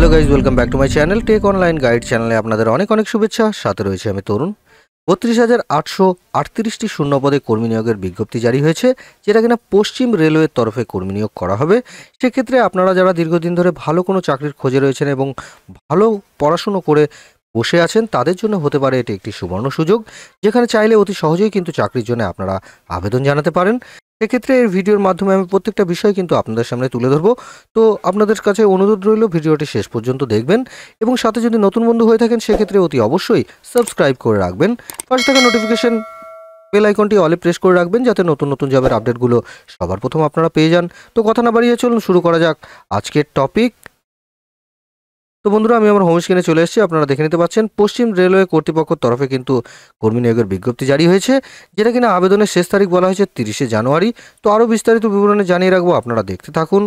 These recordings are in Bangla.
Hello guys, welcome back to my channel tech online guide চ্যানেলে আপনাদের অনেক অনেক শুভেচ্ছা। সাথে রয়েছে আমি তরুণ। 32,838টি শূন্যপদে কর্মী নিয়োগের বিজ্ঞপ্তি জারি হয়েছে, যেটা কিনা পশ্চিম রেলওয়ের তরফে কর্মী নিয়োগ করা হবে। সেক্ষেত্রে আপনারা যারা দীর্ঘদিন ধরে ভালো কোনো চাকরির খোঁজে রয়েছেন এবং ভালো পড়াশুনো করে বসে আছেন, তাদের জন্য হতে পারে এটি একটি সুবর্ণ সুযোগ, যেখানে চাইলে অতি সহজেই কিন্তু চাকরির জন্য আপনারা আবেদন জানাতে পারেন। সেক্ষেত্রে এই ভিডিওর মাধ্যমে আমি প্রত্যেকটা বিষয় কিন্তু আপনাদের সামনে তুলে ধরবো। তো আপনাদের কাছে অনুরোধ রইল ভিডিওটি শেষ পর্যন্ত দেখবেন এবং সাথে যদি নতুন বন্ধু হয়ে থাকেন সেক্ষেত্রে অতি অবশ্যই সাবস্ক্রাইব করে রাখবেন। পাশে থাকা নোটিফিকেশন বেল আইকনটি অলে প্রেস করে রাখবেন, যাতে নতুন নতুন জবের আপডেটগুলো সবার প্রথম আপনারা পেয়ে যান। তো কথা না বাড়িয়ে চলুন শুরু করা যাক আজকের টপিক। তো বন্ধুরা, আমি আমার হোম স্ক্রিনে চলে এসেছি। আপনারা দেখে নিতে পাচ্ছেন পশ্চিম রেলওয়ে কর্তৃপক্ষের তরফে কিন্তু কর্মী নিয়োগের বিজ্ঞপ্তি জারি হয়েছে, যেটা কিনা আবেদনের শেষ তারিখ বলা হয়েছে 30শে জানুয়ারি। তো আরও বিস্তারিত বিবরণে জানিয়ে রাখবো, আপনারা দেখতে থাকুন।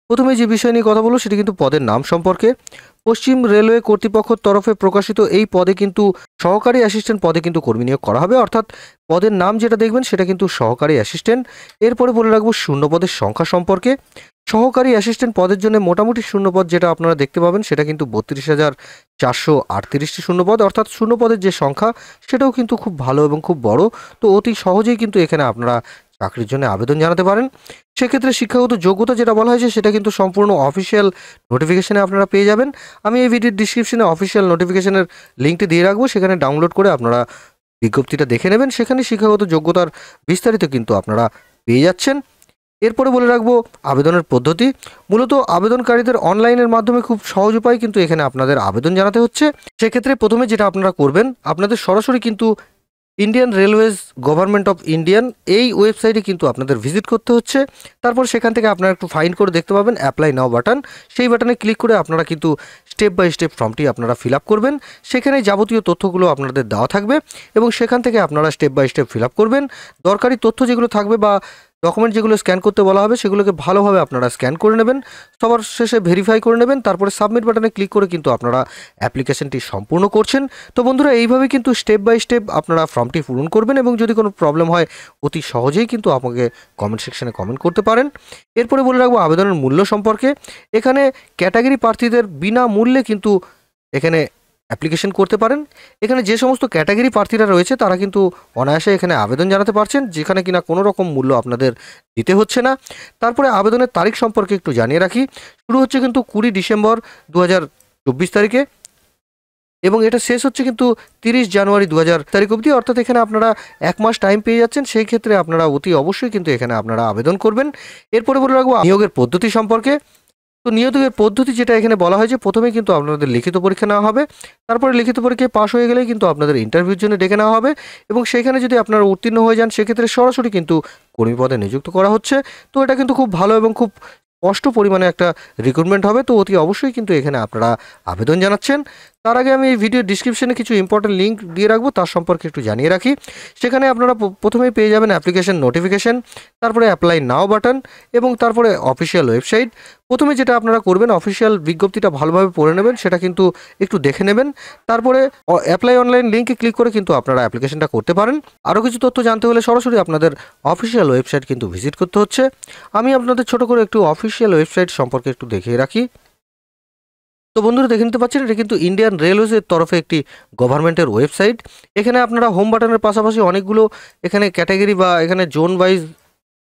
প্রথমে যে বিষয় নিয়ে কথা বলবো সেটি কিন্তু পদের নাম সম্পর্কে। পশ্চিম রেলওয়ে কর্তৃপক্ষের তরফে প্রকাশিত এই পদে কিন্তু সহকারী অ্যাসিস্ট্যান্ট পদে কিন্তু কর্মী নিয়োগ করা হবে, অর্থাৎ পদের নাম যেটা দেখবেন সেটা কিন্তু সহকারী অ্যাসিস্ট্যান্ট। এরপরে বলে রাখবো শূন্য পদের সংখ্যা সম্পর্কে। সহকারী অ্যাসিস্ট্যান্ট পদের জন্য মোটামুটি শূন্যপদ যেটা আপনারা দেখতে পাবেন সেটা কিন্তু 32,438টি শূন্যপদ, অর্থাৎ শূন্যপদের যে সংখ্যা সেটাও কিন্তু খুব ভালো এবং খুব বড়। তো অতি সহজেই কিন্তু এখানে আপনারা চাকরির জন্য আবেদন জানাতে পারেন। সেক্ষেত্রে শিক্ষাগত যোগ্যতা যেটা বলা হয়েছে সেটা কিন্তু সম্পূর্ণ অফিসিয়াল নোটিফিকেশনে আপনারা পেয়ে যাবেন। আমি এই ভিডিওর ডিসক্রিপশনে অফিসিয়াল নোটিফিকেশনের লিঙ্কটি দিয়ে রাখবো, সেখানে ডাউনলোড করে আপনারা বিজ্ঞপ্তিটা দেখে নেবেন। সেখানে শিক্ষাগত যোগ্যতার বিস্তারিত কিন্তু আপনারা পেয়ে যাচ্ছেন। এরপরে বলে রাখবো আবেদনের পদ্ধতি। মূলত আবেদনকারীদের অনলাইনের মাধ্যমে খুব সহজ উপায় কিন্তু এখানে আপনাদের আবেদন জানাতে হচ্ছে। সেক্ষেত্রে প্রথমে যেটা আপনারা করবেন, আপনাদের সরাসরি কিন্তু Indian railways government of Indian এই ওয়েবসাইটে কিন্তু আপনাদের ভিজিট করতে হচ্ছে। তারপর সেখান থেকে আপনারা একটু ফাইন্ড করে দেখতে পাবেন অ্যাপ্লাই নাও বাটন। সেই বাটনে ক্লিক করে আপনারা কিন্তু স্টেপ বাই স্টেপ ফর্মটি আপনারা ফিল আপ করবেন। সেখানে যাবতীয় তথ্যগুলো আপনাদের দেওয়া থাকবে এবং সেখান থেকে আপনারা step by step fill up করবেন। দরকারি তথ্য যেগুলো থাকবে বা ডকুমেন্ট যেগুলো স্ক্যান করতে বলা হবে সেগুলোকে ভালোভাবে আপনারা স্ক্যান করে নেবেন, সবার শেষে ভেরিফাই করে নেবেন। তারপরে সাবমিট বাটনে ক্লিক করে কিন্তু আপনারা অ্যাপ্লিকেশনটি সম্পূর্ণ করছেন। তো বন্ধুরা, এইভাবে কিন্তু স্টেপ বাই স্টেপ আপনারা ফর্মটি পূরণ করবেন এবং যদি কোনো প্রবলেম হয় অতি সহজেই কিন্তু আমাকে কমেন্ট সেকশনে কমেন্ট করতে পারেন। এরপরে বলে রাখবো আবেদনের মূল্য সম্পর্কে। এখানে ক্যাটাগরি প্রার্থীদের বিনামূল্যে কিন্তু এখানে অ্যাপ্লিকেশন করতে পারেন। এখানে যে সমস্ত ক্যাটাগরি প্রার্থীরা রয়েছে তারা কিন্তু অনায়াসে এখানে আবেদন জানাতে পারছেন, যেখানে কিনা কোনো রকম মূল্য আপনাদের দিতে হচ্ছে না। তারপরে আবেদনের তারিখ সম্পর্কে একটু জানিয়ে রাখি। শুরু হচ্ছে কিন্তু 20 ডিসেম্বর 2024 তারিখে এবং এটা শেষ হচ্ছে কিন্তু 30 জানুয়ারি 2000 তারিখ অবধি, অর্থাৎ এখানে আপনারা 1 মাস টাইম পেয়ে যাচ্ছেন। সেই ক্ষেত্রে আপনারা অতি অবশ্যই কিন্তু এখানে আপনারা আবেদন করবেন। এরপরে বলে রাখবো নিয়োগের পদ্ধতি সম্পর্কে। তো নিয়োগের পদ্ধতি যেটা এখানে বলা হয়েছে, প্রথমে কিন্তু আপনাদের লিখিত পরীক্ষা নেওয়া হবে। তারপরে লিখিত পরীক্ষায় পাশ হয়ে গেলেই কিন্তু আপনাদের ইন্টারভিউর জন্য ডেকে নেওয়া হবে এবং সেখানে যদি আপনারা উত্তীর্ণ হয়ে যান সেক্ষেত্রে সরাসরি কিন্তু কর্মী পদে নিযুক্ত করা হচ্ছে। তো এটা কিন্তু খুব ভালো এবং খুব স্পষ্ট পরিমাণে একটা রিক্রুটমেন্ট হবে। তো অতি অবশ্যই কিন্তু এখানে আপনারা আবেদন জানাচ্ছেন। তার আগে আমি এই ভিডিও ডিসক্রিপশনে কিছু ইম্পর্টেন্ট লিঙ্ক দিয়ে রাখবো, তার সম্পর্কে একটু জানিয়ে রাখি। সেখানে আপনারা প্রথমেই পেয়ে যাবেন অ্যাপ্লিকেশন নোটিফিকেশন, তারপরে অ্যাপ্লাই নাও বাটন এবং তারপরে অফিসিয়াল ওয়েবসাইট। প্রথমে যেটা আপনারা করবেন, অফিসিয়াল বিজ্ঞপ্তিটা ভালোভাবে পড়ে নেবেন, সেটা কিন্তু একটু দেখে নেবেন। তারপরে অ্যাপ্লাই অনলাইন লিঙ্কে ক্লিক করে কিন্তু আপনারা অ্যাপ্লিকেশনটা করতে পারেন। আরও কিছু তথ্য জানতে হলে সরাসরি আপনাদের অফিসিয়াল ওয়েবসাইট কিন্তু ভিজিট করতে হচ্ছে। আমি আপনাদের ছোট করে একটু অফিসিয়াল ওয়েবসাইট সম্পর্কে একটু দেখিয়ে রাখি। তো বন্ধুরা, দেখে নিতে পাচ্ছেন এটা কিন্তু ইন্ডিয়ান রেলওয়েজের তরফে একটি গভর্নমেন্টের ওয়েবসাইট। এখানে আপনারা হোম বাটনের পাশাপাশি অনেকগুলো এখানে ক্যাটাগরি বা এখানে জোন ওয়াইজ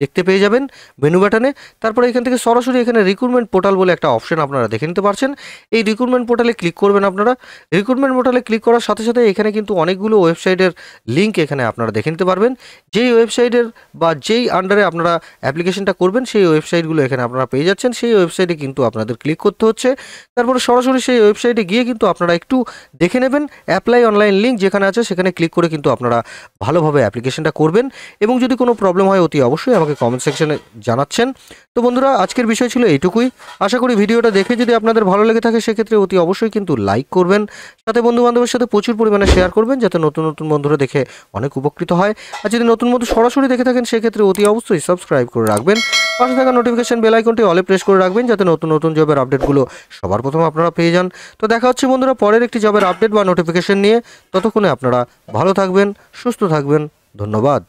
দেখতে পেয়ে যাবেন মেনু বাটনে। তারপরে এখান থেকে সরাসরি এখানে রিক্রুটমেন্ট পোর্টাল বলে একটা অপশন আপনারা দেখে নিতে পারছেন। এই রিক্রুটমেন্ট পোর্টালে ক্লিক করবেন আপনারা। রিক্রুটমেন্ট পোর্টালে ক্লিক করার সাথে সাথে এখানে কিন্তু অনেকগুলো ওয়েবসাইটের লিঙ্ক এখানে আপনারা দেখে নিতে পারবেন। যেই ওয়েবসাইটের বা যেই আন্ডারে আপনারা অ্যাপ্লিকেশনটা করবেন সেই ওয়েবসাইটগুলো এখানে আপনারা পেয়ে যাচ্ছেন। সেই ওয়েবসাইটে কিন্তু আপনাদের ক্লিক করতে হচ্ছে। তারপরে সরাসরি সেই ওয়েবসাইটে গিয়ে কিন্তু আপনারা একটু দেখে নেবেন অ্যাপ্লাই অনলাইন লিঙ্ক যেখানে আছে, সেখানে ক্লিক করে কিন্তু আপনারা ভালোভাবে অ্যাপ্লিকেশনটা করবেন এবং যদি কোনো প্রবলেম হয় অতি অবশ্যই আমাকে কমেন্ট সেকশনে জানাচ্ছেন। তো বন্ধুরা, আজকের বিষয় ছিল এইটুকুই। আশা করি ভিডিওটা দেখে যদি আপনাদের ভালো লেগে থাকে সেক্ষেত্রে অতি অবশ্যই কিন্তু লাইক করবেন, সাথে বন্ধুবান্ধবের সাথে প্রচুর পরিমাণে শেয়ার করবেন, যাতে নতুন নতুন বন্ধুরা দেখে অনেক উপকৃত হয়। আর যদি নতুন বন্ধু সরাসরি দেখে থাকেন সেক্ষেত্রে অতি অবশ্যই সাবস্ক্রাইব করে রাখবেন। পাশে থাকা নোটিফিকেশন বেল আইকনটি অলে প্রেস করে রাখবেন, যাতে নতুন নতুন জবের আপডেটগুলো সবার প্রথম আপনারা পেয়ে যান। তো দেখা হচ্ছে বন্ধুরা পরের একটি জবের আপডেট বা নোটিফিকেশন নিয়ে। ততক্ষণে আপনারা ভালো থাকবেন, সুস্থ থাকবেন। ধন্যবাদ।